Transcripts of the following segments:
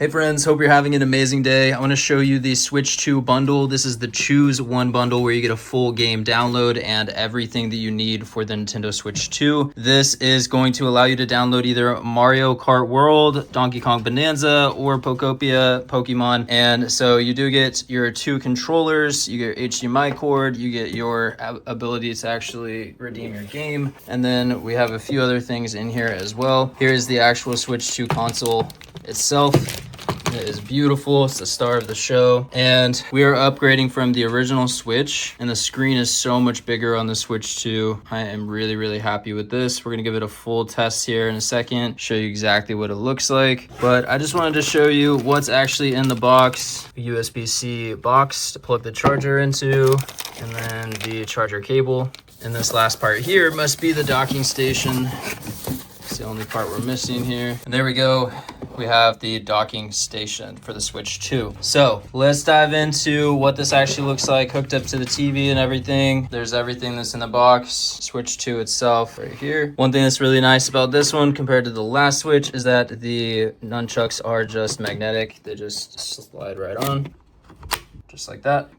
Hey friends, hope you're having an amazing day. I want to show you the Switch 2 bundle. This is the Choose One bundle where you get a full game download and everything that you need for the Nintendo Switch 2. This is going to allow you to download either Mario Kart World, Donkey Kong Bonanza, or Pokopia Pokemon. And so you do get your two controllers, you get your HDMI cord, you get your ability to actually redeem your game. And then we have a few other things in here as well. Here's the actual Switch 2 console itself. It is beautiful. It's the star of the show. And we are upgrading from the original Switch, and the screen is so much bigger on the Switch 2. I am really happy with this. We're gonna give it a full test here in a second, show you exactly what it looks like. But I just wanted to show you what's actually in the box. A USB-C box to plug the charger into, and then the charger cable. And this last part here must be the docking station. It's the only part we're missing here. And there we go. We have the docking station for the Switch 2. So let's dive into what this actually looks like hooked up to the TV and everything. There's everything that's in the box. Switch 2 itself right here. One thing that's really nice about this one compared to the last Switch is that the nunchucks are just magnetic. They just slide right on, just like that.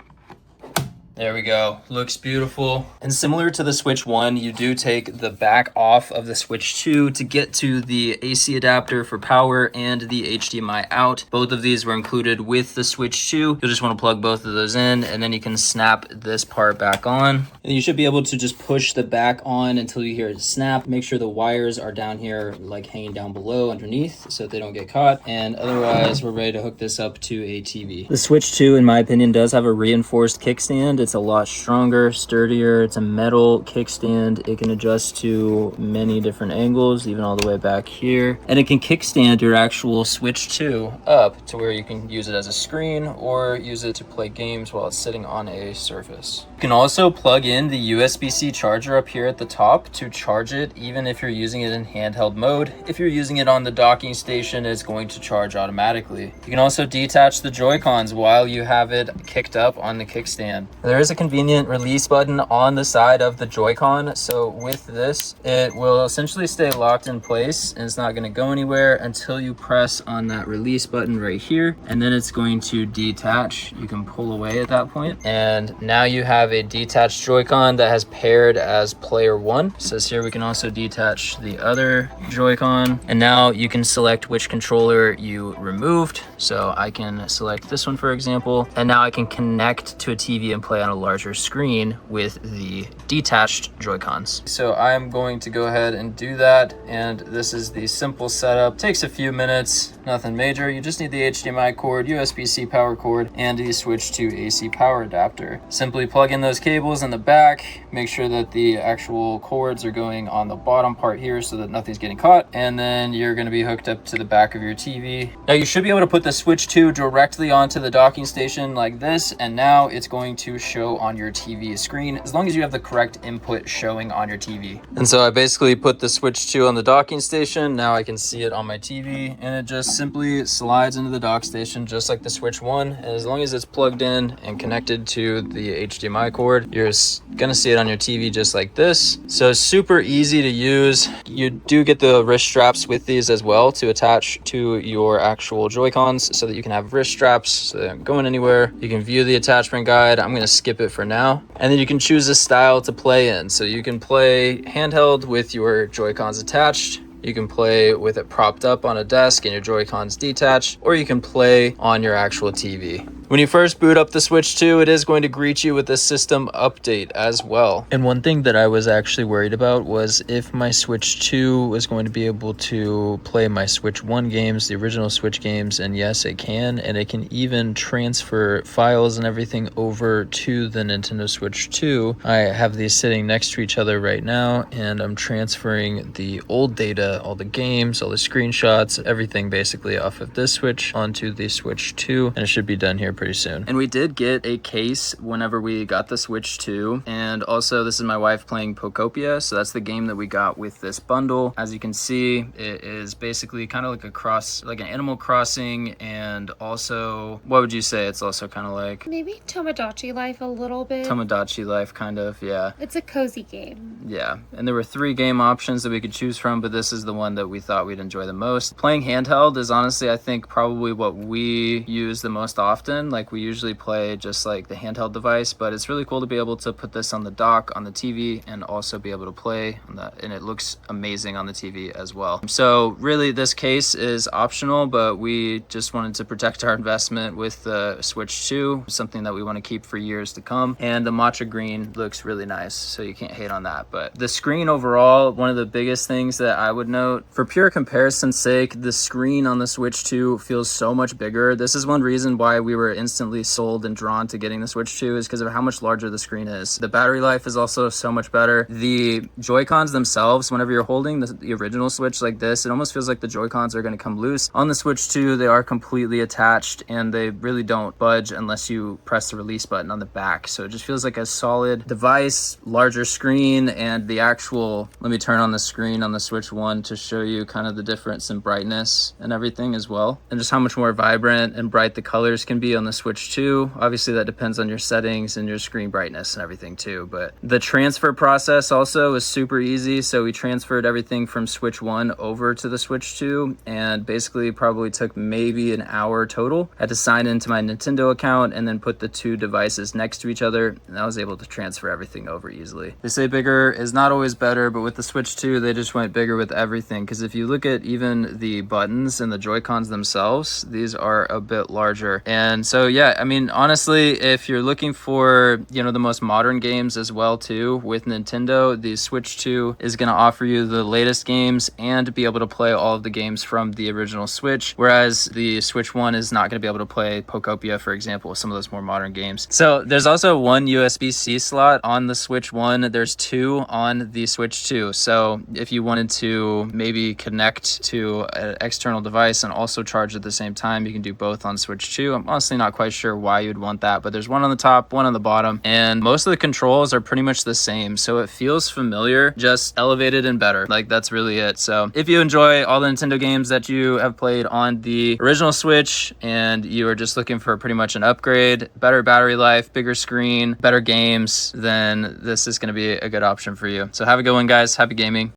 There we go. Looks beautiful. And similar to the Switch 1, you do take the back off of the Switch 2 to get to the AC adapter for power and the HDMI out. Both of these were included with the Switch 2. You'll just want to plug both of those in, and then you can snap this part back on. And you should be able to just push the back on until you hear it snap. Make sure the wires are down here, like hanging down below underneath, so that they don't get caught. And otherwise, we're ready to hook this up to a TV. The Switch 2, in my opinion, does have a reinforced kickstand. It's a lot stronger, sturdier. It's a metal kickstand. It can adjust to many different angles, even all the way back here. And it can kickstand your actual Switch 2 up to where you can use it as a screen or use it to play games while it's sitting on a surface. You can also plug in the USB-C charger up here at the top to charge it, even if you're using it in handheld mode. If you're using it on the docking station, it's going to charge automatically. You can also detach the Joy-Cons while you have it kicked up on the kickstand. There is a convenient release button on the side of the Joy-Con. So with this, it will essentially stay locked in place and it's not going to go anywhere until you press on that release button right here. And then it's going to detach. You can pull away at that point. And now you have a detached Joy-Con that has paired as player 1. It says here we can also detach the other Joy-Con. And now you can select which controller you removed. So I can select this one, for example. And now I can connect to a TV and play on a larger screen with the detached Joy-Cons. So I'm going to go ahead and do that, and this is the simple setup. Takes a few minutes, nothing major. You just need the HDMI cord, USB-C power cord, and the Switch 2 AC power adapter. Simply plug in those cables in the back, make sure that the actual cords are going on the bottom part here so that nothing's getting caught, and then you're going to be hooked up to the back of your TV. Now you should be able to put the Switch 2 directly onto the docking station like this, and now it's going to show on your TV screen as long as you have the correct input showing on your TV. And so I basically put the Switch 2 on the docking station. Now I can see it on my TV, and it just simply slides into the dock station just like the Switch 1. And as long as it's plugged in and connected to the HDMI cord, you're gonna see it on your TV just like this. So super easy to use. You do get the wrist straps with these as well to attach to your actual Joy-Cons so that you can have wrist straps so they don't going anywhere. You can view the attachment guide. I'm gonna skip it for now. And then you can choose a style to play in. So you can play handheld with your Joy-Cons attached. You can play with it propped up on a desk and your Joy-Cons detached, or you can play on your actual TV. When you first boot up the Switch 2, it is going to greet you with a system update as well. And one thing that I was actually worried about was if my Switch 2 was going to be able to play my Switch 1 games, the original Switch games, and yes, it can, and it can even transfer files and everything over to the Nintendo Switch 2. I have these sitting next to each other right now, and I'm transferring the old data, all the games, all the screenshots, everything basically off of this Switch onto the Switch 2, and it should be done here pretty soon. And we did get a case whenever we got the Switch 2. And also this is my wife playing Pokopia. So that's the game that we got with this bundle. As you can see, it is basically kind of like a cross, like an Animal Crossing, and also, what would you say? It's also kind of like maybe Tomodachi Life a little bit. Tomodachi Life, kind of, yeah. It's a cozy game. Yeah, and there were 3 game options that we could choose from, but this is the one that we thought we'd enjoy the most. Playing handheld is honestly, I think, probably what we use the most often. Like, we usually play just like the handheld device, but it's really cool to be able to put this on the dock, on the TV, and also be able to play on that, and it looks amazing on the TV as well. So really, this case is optional, but we just wanted to protect our investment with the Switch 2, something that we want to keep for years to come. And the Matcha green looks really nice, so you can't hate on that. But the screen overall, one of the biggest things that I would note, for pure comparison's sake, the screen on the Switch 2 feels so much bigger. This is one reason why we were instantly sold and drawn to getting the Switch 2, is because of how much larger the screen is. The battery life is also so much better. The Joy-Cons themselves, whenever you're holding the original Switch like this, it almost feels like the Joy-Cons are going to come loose. On the Switch 2, they are completely attached, and they really don't budge unless you press the release button on the back. So it just feels like a solid device, larger screen, and the actual, let me turn on the screen on the Switch 1 to show you kind of the difference in brightness and everything as well, and just how much more vibrant and bright the colors can be on the Switch 2. Obviously that depends on your settings and your screen brightness and everything too, but the transfer process also is super easy. So we transferred everything from Switch 1 over to the Switch 2, and basically probably took maybe an hour total. I had to sign into my Nintendo account and then put the 2 devices next to each other, and I was able to transfer everything over easily. They say bigger is not always better, but with the Switch 2, they just went bigger with everything, because if you look at even the buttons and the Joy-Cons themselves, these are a bit larger. And so yeah, I mean, honestly, if you're looking for, you know, the most modern games as well too with Nintendo, the Switch 2 is going to offer you the latest games and be able to play all of the games from the original Switch, whereas the Switch 1 is not going to be able to play Pokopia, for example, some of those more modern games. So there's also 1 USB-C slot on the Switch 1. There's 2 on the Switch 2. So if you wanted to maybe connect to an external device and also charge at the same time, you can do both on Switch 2. I'm honestly not quite sure why you'd want that, but there's 1 on the top, 1 on the bottom, and most of the controls are pretty much the same. So it feels familiar, just elevated and better. Like, that's really it. So if you enjoy all the Nintendo games that you have played on the original Switch and you are just looking for pretty much an upgrade, better battery life, bigger screen, better games, then this is going to be a good option for you. So have a good one, guys. Happy gaming.